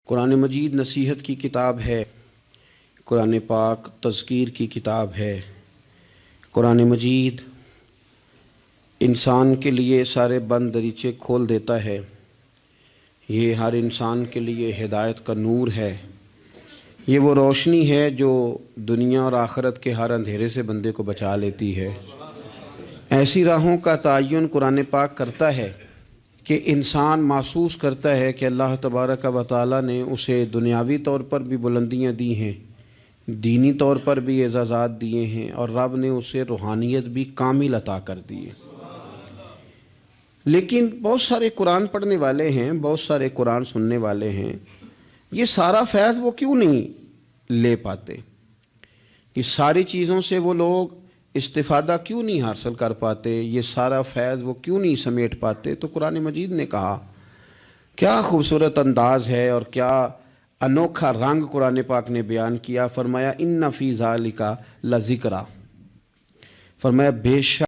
قرآن مجید نصیحت کی کتاب ہے، قرآن پاک تذکیر کی کتاب ہے۔ قرآن مجید انسان کے لیے سارے بند دریچے کھول دیتا ہے۔ یہ ہر انسان کے لیے ہدایت کا نور ہے۔ یہ وہ روشنی ہے جو دنیا اور آخرت کے ہر اندھیرے سے بندے کو بچا لیتی ہے۔ ایسی راہوں کا تعین قرآن پاک کرتا ہے کہ انسان محسوس کرتا ہے کہ اللہ تبارک و تعالیٰ نے اسے دنیاوی طور پر بھی بلندیاں دی ہیں، دینی طور پر بھی اعزازات دیے ہیں، اور رب نے اسے روحانیت بھی کامل عطا کر دی ہے۔ لیکن بہت سارے قرآن پڑھنے والے ہیں، بہت سارے قرآن سننے والے ہیں، یہ سارا فیض وہ کیوں نہیں لے پاتے؟ یہ ساری چیزوں سے وہ لوگ استفادہ کیوں نہیں حاصل کر پاتے؟ یہ سارا فیض وہ کیوں نہیں سمیٹ پاتے؟ تو قرآن مجید نے کہا، کیا خوبصورت انداز ہے اور کیا انوکھا رنگ قرآن پاک نے بیان کیا۔ فرمایا ان فی ذالک لذکریٰ، فرمایا بے شک